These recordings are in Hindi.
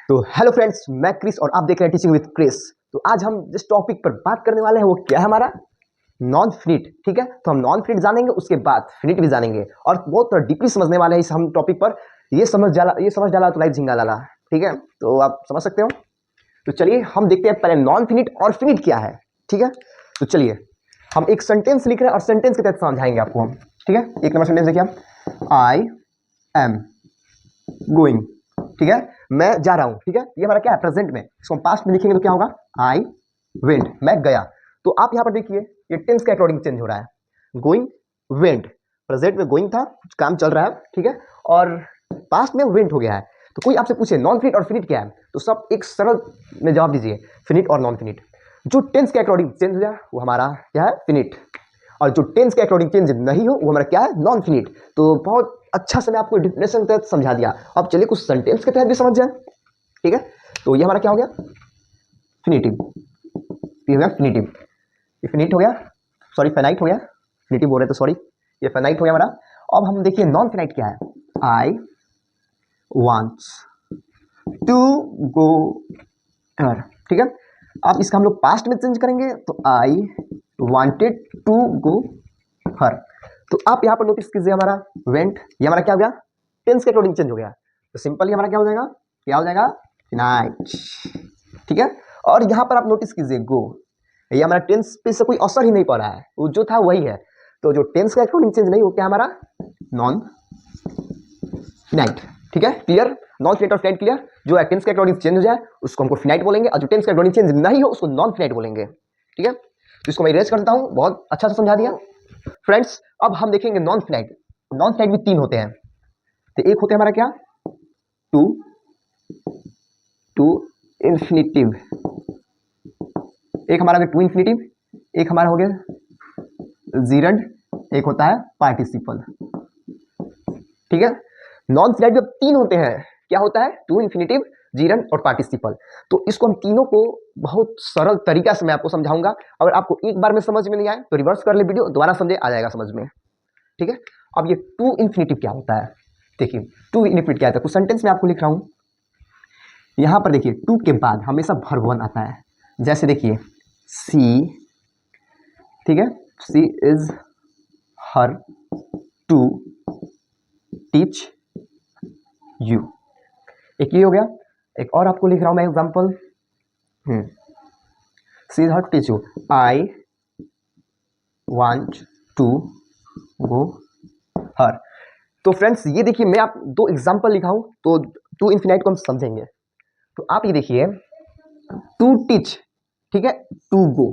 तो हेलो फ्रेंड्स, मैं क्रिस और आप देख रहे हैं टीचिंग विद क्रिस। तो आज हम जिस टॉपिक पर बात करने वाले हैं वो क्या है हमारा नॉन फिनिट। ठीक है, तो हम नॉन फिनिट जानेंगे, उसके बाद फिनिट भी जानेंगे और बहुत डीपली समझने वाले हैं इस हम टॉपिक पर। ये समझ डाला तो लाइफ झिंगा डाला। ठीक है, तो आप समझ सकते हो। तो चलिए हम देखते हैं पहले नॉन फिनिट और फिनिट क्या है। ठीक है, तो चलिए हम एक सेंटेंस लिख रहे हैं और सेंटेंस के तहत समझाएंगे आपको हम। ठीक है, एक नंबर सेंटेंस देखिए आप, आई एम गोइंग। ठीक है, मैं जा रहा हूं। ठीक है, ये हमारा क्या है प्रेजेंट में, इसको हम पास्ट में लिखेंगे तो क्या होगा, आई वेंट, मैं गया। तो आप यहां पर देखिए ये टेंस के अकॉर्डिंग चेंज हो रहा है। गोइंग वेंट, प्रेजेंट में गोइंग था, काम चल रहा है। ठीक है, और पास्ट में वेंट हो गया है। तो कोई आपसे पूछे नॉन फिनिट और फिनिट क्या है, तो सब एक सरल में जवाब दीजिए, फिनिट और नॉन फिनिट। जो टेंस के अकॉर्डिंग चेंज हो जाए वो हमारा क्या है, फिनिट। और जो टेंस के अकॉर्डिंग चेंज नहीं हो वो हमारा क्या है, नॉन फिनिट। तो बहुत अच्छा से मैं आपको डिफिनेशन के तहत समझा दिया। अब चलिए कुछ सेंटेंस के तहत भी समझ जाए। ठीक है, तो ये हमारा क्या हो गया, फिनिटिव। ये हो गया फिनिटिव, ये फिनिट हो गया, सॉरी फेनाइट हो गया, फिनिटिव बोल रहे तो सॉरी, ये फेनाइट हो गया हमारा। अब हम देखिए नॉन फिनाइट क्या है, आई वांट्स टू गो हर। ठीक है, अब इसका हम लोग पास्ट में चेंज करेंगे तो I wanted to go here. तो आप यहाँ पर नोटिस कीजिए हमारा वेंट, ये हमारा क्या हो गया, टेंस के अकॉर्डिंग चेंज हो गया। तो सिंपली हमारा क्या हो जाएगा, क्या हो जाएगा, नाइट। ठीक है, और यहाँ पर आप नोटिस कीजिए गो, ये हमारा टेंस पे से कोई असर ही नहीं पड़ रहा है, वो जो था वही है। तो जो टेंस के अकॉर्डिंग चेंज नहीं हो, क्या हमारा नॉन फिनाइट। ठीक है, क्लियर, नॉन फिनाइट और फिनाइट क्लियर। जो टेंस के अकॉर्डिंग चेंज हो जाए उसको हमको फिनाइट बोलेंगे, और जो टेंस के अकॉर्डिंग चेंज नहीं हो उसको नॉन फिनाइट बोलेंगे। ठीक है, तो इसको मैं इरेज करता हूँ, बहुत अच्छा से समझा दिया फ्रेंड्स। अब हम देखेंगे नॉन फिनाइट। नॉन फिनाइट भी तीन होते हैं। तो एक होते हैं हमारा क्या, टू टू इन्फिनिटिव, एक हमारा टू इन्फिनिटिव, एक हमारा हो गया जीरंड, एक होता है पार्टिसिपल। ठीक है, नॉन फिनाइट जब तीन होते हैं, क्या होता है, टू इन्फिनिटिव, जीरंड और पार्टिसिपल। तो इसको हम तीनों को बहुत सरल तरीका से मैं आपको समझाऊंगा। अगर आपको एक बार में समझ में नहीं आए तो रिवर्स कर ले वीडियो, दोबारा समझे, आ जाएगा समझ में। ठीक है, अब ये टू इन्फिनिटिव क्या होता है, देखिए टू इन्फिनिटिव क्या होता है। कुछ सेंटेंस में आपको लिख रहा हूं, यहां पर देखिए टू के बाद हमेशा वर्ब वन आता है। जैसे देखिए सी, ठीक है, she is here to teach you, एक ये हो गया। एक और आपको लिख रहा हूं मैं example, she is here to teach you, I want to go here. तो फ्रेंड्स ये देखिए मैं आप दो एग्जांपल लिखा हूं, तो टू इन्फिनाइट को हम समझेंगे। तो आप ये देखिए टू टीच, ठीक है, टू गो,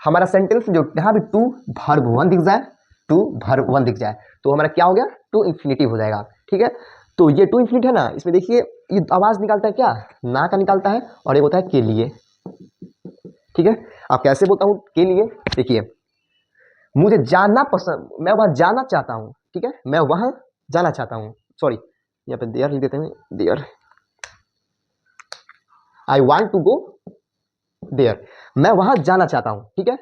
हमारा सेंटेंस जो यहां भी टू वर्ब वन दिख जाए, टू वर्ब वन दिख जाए तो हमारा क्या हो गया, टू इन्फिनिटिव हो जाएगा। ठीक है, तो ये टू इन्फिनिट है ना, इसमें देखिए ये आवाज निकालता है क्या, ना का निकालता है, और ये होता है के लिए। ठीक है, आप कैसे बोलता हूं के लिए, देखिए मुझे जाना पसंद, मैं वहां जाना चाहता हूं। ठीक है, मैं वहां जाना चाहता हूं, सॉरी यहाँ पे देयर लिख देते हैं, there, I want to go there, मैं वहां जाना चाहता हूं। ठीक है,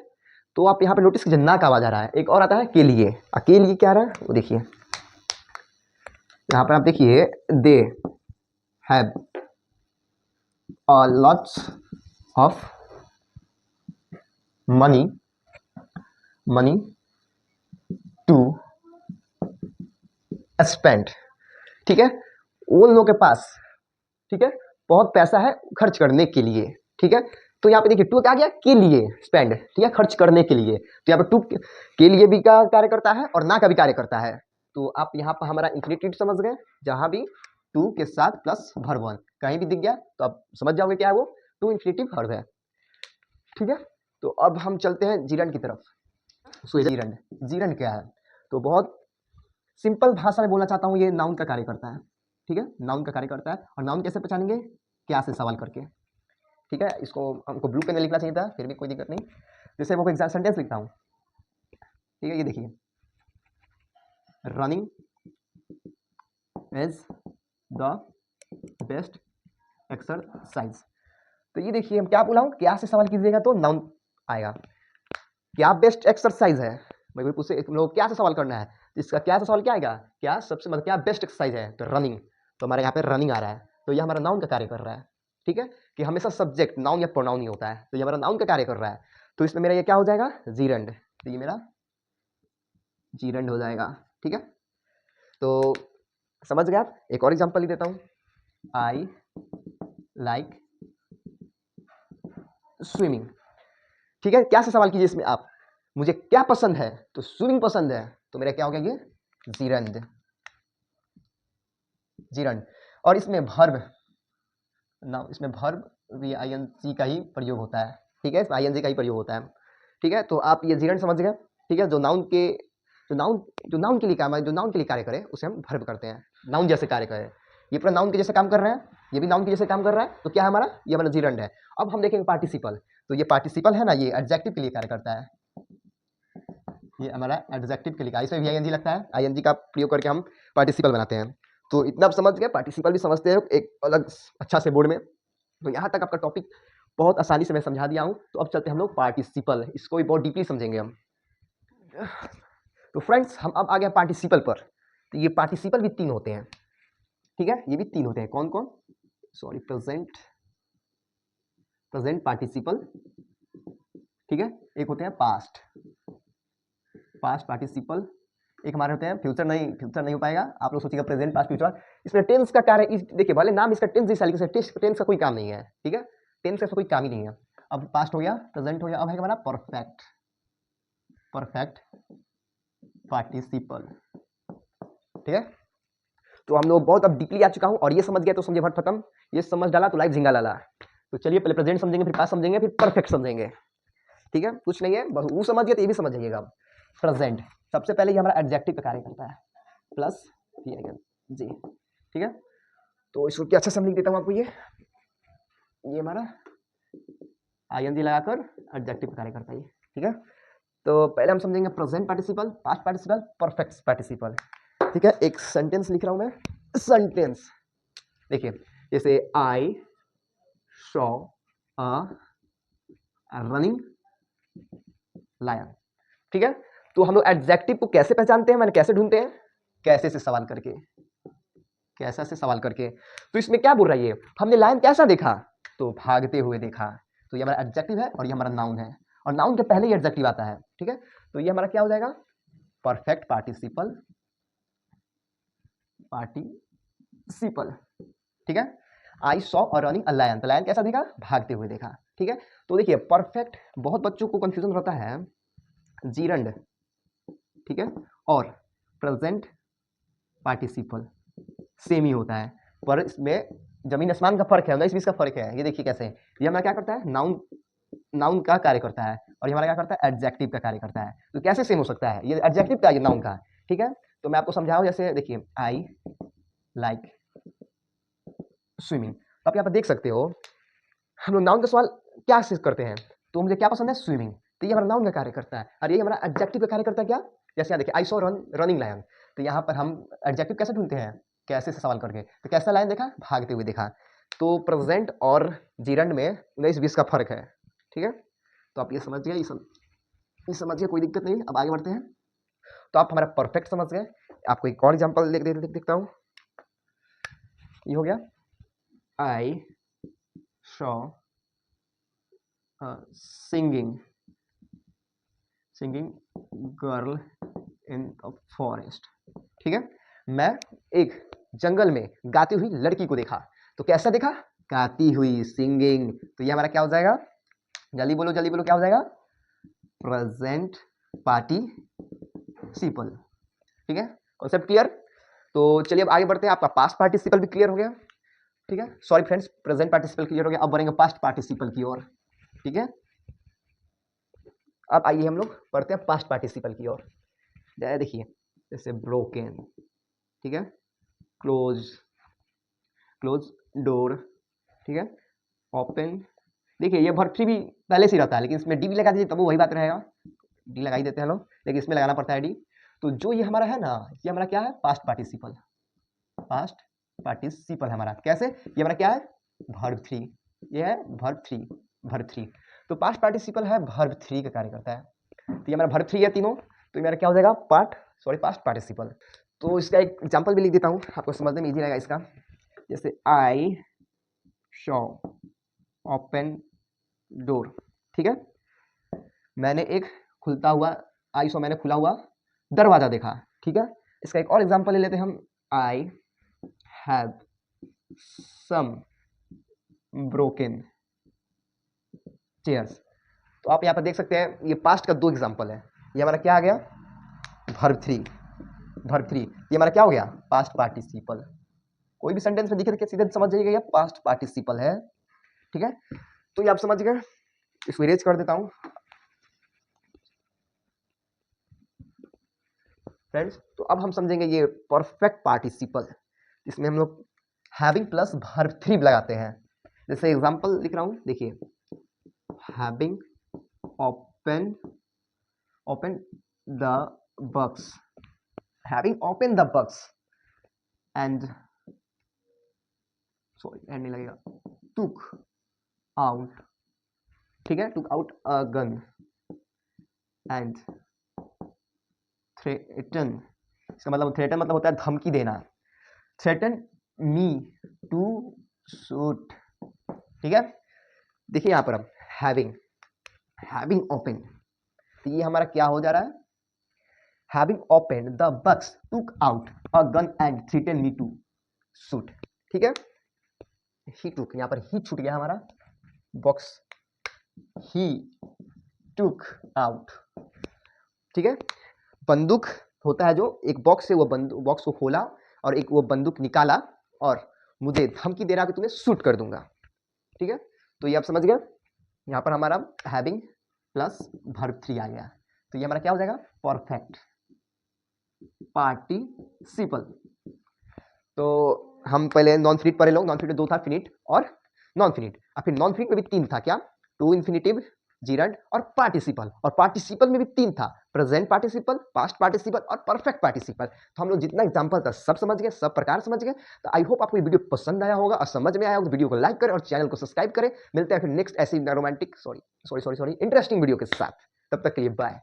तो आप यहाँ पे नोटिस कीजिए ना का आवाज आ रहा है। एक और आता है के लिए, के लिए क्या आ रहा है वो देखिए, यहाँ पर आप देखिए they have lots of money money to spend. ठीक है, उन लोगों के पास, ठीक है, बहुत पैसा है खर्च करने के लिए। ठीक है, तो यहाँ पे देखिए टू क्या आ गया, के लिए, स्पेंड, ठीक है, खर्च करने के लिए। तो यहाँ पे टू के लिए भी का कार्य करता है और ना का भी कार्य करता है। तो आप यहाँ पर हमारा इंफिनिटिव समझ गए, जहां भी टू के साथ प्लस वर्ब वन कहीं भी दिख गया तो आप समझ जाओगे क्या है वो, टू इन्फिनिटिव वर्ब है। ठीक है, तो अब हम चलते हैं जीरंड की तरफ। जीरंड, जीरंड क्या है, तो बहुत सिंपल भाषा में बोलना चाहता हूँ, ये नाउन का कार्य करता है। ठीक है, नाउन का कार्य करता है, और नाउन कैसे पहचानेंगे, क्या से सवाल करके। ठीक है, इसको हमको ब्लू पेन में लिखना चाहिए था, फिर भी कोई दिक्कत नहीं। जैसे मैं एग्जाम सेंटेंस लिखता हूँ, ठीक है, ये देखिए running is the best exercise. तो ये देखिए हम क्या बोला हूँ, क्या से सवाल कीजिएगा तो नाउन आएगा। क्या बेस्ट एक्सरसाइज है, मैं कोई पूछे तुम लोग क्या से सवाल करना है, तो इसका क्या से सवाल क्या आएगा, क्या सबसे मतलब क्या बेस्ट एक्सरसाइज है, तो रनिंग, तो हमारे यहाँ पे रनिंग आ रहा है। तो ये हमारा नाउन का कार्य कर रहा है, ठीक है, कि हमेशा सब्जेक्ट नाउन या प्रोनाउन ही होता है, तो ये हमारा नाउन का कार्य कर रहा है। तो इसमें मेरा ये क्या हो जाएगा, जीरंड, तो ये मेरा जीरंड हो जाएगा, ठीक है। तो समझ गए आप। एक और एग्जांपल ही देता हूँ, आई लाइक स्विमिंग, ठीक है। क्या से सवाल कीजिए इसमें आप, मुझे क्या पसंद है, तो स्विमिंग पसंद है, तो मेरा क्या हो गया, ये जीरंड, जीरंड। और इसमें भर्ब ना, इसमें भर्ब भी आईएनजी का ही प्रयोग होता है, ठीक है, इसमें आईएनजी का ही प्रयोग होता है, ठीक है। तो आप ये जीरंड समझ गए, ठीक है। जो नाउन के लिए काम है, जो नाउन के लिए कार्य करे उसे हम भर्ब करते हैं, नाउन जैसे कार्य करे। ये पूरा नाउन के जैसे काम कर रहे हैं, ये भी नाउन के जैसे काम कर रहा है, तो क्या है हमारा, ये हमारा जीरंड है। अब हम देखेंगे पार्टिसिपल, तो ये पार्टिसिपल है ना, ये एडजेक्टिव के लिए कार्य करता है, ये हमारा एडजेक्टिव के लिए, इसमें भी आईएनजी लगता है, आईएनजी का प्रयोग करके हम पार्टिसिपल बनाते हैं। तो इतना आप समझ गए, पार्टिसिपल भी समझते हैं एक अलग अच्छा से बोर्ड में। तो यहाँ तक आपका टॉपिक बहुत आसानी से मैं समझा दिया हूँ। तो अब चलते हैं हम लोग पार्टिसिपल, इसको भी बहुत डीपली समझेंगे हम। तो फ्रेंड्स हम अब आ गए पार्टिसिपल पर। तो ये पार्टिसिपल भी 3 होते हैं, ठीक है, ये भी 3 होते हैं। कौन कौन, सॉरी, प्रेजेंट पार्टिसिपल, ठीक है, एक होते हैं पास्ट पार्टिसिपल, एक हमारे होते हैं फ्यूचर नहीं हो पाएगा, आप लोग सोचिएगा प्रेजेंट पास्ट फ्यूचर। इसमें टेंस का कार्य, देखिए भले नाम इसका टेंस जैसा, लेकिन टेंस का कोई काम नहीं है, ठीक है, टेंस का कोई काम ही नहीं है। अब पास्ट हो गया, प्रेजेंट हो गया, अब है हमारा परफेक्ट पार्टिसिपल, ठीक है। तो हम लोग बहुत अब डीपली आ चुका हूं, और ये समझ गया तो समझे भट खत्म, ये समझ डाला तो लाइफ झिंगा लाला। तो चलिए पहले प्रेजेंट समझेंगे, फिर पास्ट समझेंगे, फिर परफेक्ट समझेंगे, ठीक है, कुछ नहीं है, बस वो समझ गए तो ये भी समझ जाइएगा। प्रेजेंट सबसे पहले ये हमारा एडजेक्टिव का कार्य करता है, प्लस जी, ठीक है। तो इसको क्या अच्छा से लिख देता हूँ आपको, ये हमारा आईएनजी लगाकर एडजेक्टिव का कार्य करता है, ठीक है। तो पहले हम समझेंगे present participle, past participle, perfect participle, ठीक है। एक सेंटेंस लिख रहा हूं मैं, सेंटेंस देखिए, जैसे I saw a running lion, ठीक है। तो हम लोग एडजेक्टिव को कैसे पहचानते हैं, मैंने कैसे ढूंढते हैं, कैसे से सवाल करके, कैसा से सवाल करके। तो इसमें क्या बोल रहा है, ये हमने लायन कैसा देखा, तो भागते हुए देखा, तो ये हमारा एडजेक्टिव है और ये हमारा नाउन है, और नाउन के पहले ही एडजेक्टिव आता है, ठीक है। तो ये हमारा क्या हो जाएगा, परफेक्ट पार्टिसिपल, ठीक है। I saw a running a lion, तो लायन कैसा देखा, भागते हुए देखा, ठीक है। तो देखिए परफेक्ट, बहुत बच्चों को कंफ्यूजन रहता है, जीरंड, ठीक है, और प्रेजेंट पार्टिसिपल सेम ही होता है, पर इसमें जमीन आसमान का फर्क है, 19-20 का फर्क है। ये देखिए कैसे, ये हमारा क्या करता है, नाउन का कार्य करता है, और ये हमारा क्या करता है, एडजेक्टिव का कार्य करता है। तो कैसे सेम हो सकता है, ये एडजेक्टिव का, ये नाउन का, ठीक है। तो मैं आपको समझाऊं, जैसे देखिए आई लाइक स्विमिंग, तो आप यहाँ पर देख सकते हो, हम लोग नाउन का सवाल क्या से करते हैं, तो मुझे क्या पसंद है, स्विमिंग, तो ये हमारा नाउन का कार्य करता है, और ये हमारा एडजेक्टिव का कार्य करता है क्या, जैसे यहाँ देखिए आई सॉ रनिंग लायन, तो यहाँ पर हम एडजेक्टिव कैसे ढूंढते हैं, कैसे से सवाल करके, तो कैसा लायन देखा, भागते हुए देखा। तो प्रेजेंट और जीरंड में 19-20 का फर्क है, ठीक है। तो आप ये समझ गए, ये समझिए, कोई दिक्कत नहीं। अब आगे बढ़ते हैं। तो आप हमारा परफेक्ट समझ गए। आपको एक और एग्जांपल देखता हूँ, ये हो गया, I saw singing girl in the forest, ठीक है। मैं एक जंगल में गाती हुई लड़की को देखा, तो कैसा देखा, गाती हुई, सिंगिंग, तो ये हमारा क्या हो जाएगा, जल्दी बोलो क्या हो जाएगा, प्रेजेंट पार्टिसिपल, ठीक है। Concept clear. तो चलिए अब आगे बढ़ते हैं। आपका पास्ट पार्टिसिपल भी क्लियर हो गया, ठीक है, sorry friends, present participle clear हो गया। अब बढ़ेंगे पास्ट पार्टिसिपल की ओर, ठीक है। अब आइए हम लोग पढ़ते हैं पास्ट पार्टिसिपल की ओर। देखिए जैसे ब्रोकन, ठीक है, क्लोज डोर, ठीक है, ओपन। देखिए ये वर्ब 3 भी पहले से रहता है, लेकिन इसमें डी भी लगा दीजिए तब वो वही बात रहेगा, डी लगा ही देते हैं लोग, लेकिन इसमें लगाना पड़ता है डी। तो जो ये हमारा है ना, ये हमारा क्या है, पास्ट पार्टिसिपल है हमारा। कैसे, ये हमारा क्या है, वर्ब 3, ये है वर्ब 3। तो पास्ट पार्टिसिपल है, वर्ब 3 का कार्य करता है। तो ये हमारा वर्ब 3 है तीनों, तो ये मेरा क्या हो जाएगा, पास्ट पार्टिसिपल। तो इसका एक एग्जांपल भी लिख देता हूँ, आपको समझने में इजी रहेगा इसका। जैसे आई शॉ ओपन डोर, ठीक है, मैंने एक खुलता हुआ, आई शॉ मैंने खुला हुआ दरवाजा देखा, ठीक है। इसका एक और एग्जांपल ले लेते हैं हम, I have some broken chairs. तो आप यहाँ पर देख सकते हैं ये पास्ट का 2 एग्जांपल है। ये हमारा क्या आ गया, वर्ब 3, वर्ब 3 ये हमारा क्या हो गया, पास्ट पार्टिसिपल। कोई भी सेंटेंस में दिखे तो सीधे समझ जाइएगा ये पास्ट पार्टिसिपल है, ठीक है। तो ये आप समझ गए, इसको इरेज कर देता हूँ फ्रेंड्स। तो अब हम समझेंगे ये परफेक्ट पार्टिसिपल, इसमें हम लोग हैविंग प्लस वर्ब 3 लगाते हैं। जैसे एग्जांपल लिख रहा हूँ, देखिए, having open the box, having open the box and sorry and नहीं लगेगा, टुक आउट, ठीक है, टुक out a gun and threaten, इसका मतलब थ्रेटन मतलब होता है धमकी देना, थ्रेटन मी टू शूट, ठीक है। देखिए यहाँ पर अब हैविंग ओपन, तो ये हमारा क्या हो जा रहा है, having open the box took out a gun and threaten me to shoot, ठीक है। ही टुक, यहाँ पर ही छूट गया हमारा, बॉक्स ही टुक आउट, ठीक है। बंदूक होता है जो एक बॉक्स से, वो बॉक्स को खोला और एक वो बंदूक निकाला और मुझे धमकी दे रहा कि तुम्हें शूट कर दूंगा, ठीक है। तो ये आप समझ गए, यहाँ पर हमारा हैविंग प्लस वर्ब 3 आ गया। तो ये हमारा क्या हो जाएगा, परफेक्ट पार्टिसिपल। तो हम पहले नॉन फिनिट पढ़े लोग, नॉन फिनिट 2 था, फिनिट और नॉन फिनिट, और फिर नॉन फिनिट में भी 3 था, क्या, टू इन्फिनिटिव, जीरंड और पार्टिसिपल, और पार्टिसिपल में भी 3 था, प्रेजेंट पार्टिसिपल, पास्ट पार्टिसिपल और परफेक्ट पार्टिसिपल। तो हम लोग जितना एग्जांपल था सब समझ गए, सब प्रकार समझ गए। तो आई होप आपको ये वीडियो पसंद आया होगा और समझ में आया होगा। वीडियो को लाइक करें और चैनल को सब्सक्राइब करें। मिलते हैं फिर नेक्स्ट ऐसी रोमांटिक इंटरेस्टिंग वीडियो के साथ, तब तक के लिए बाय।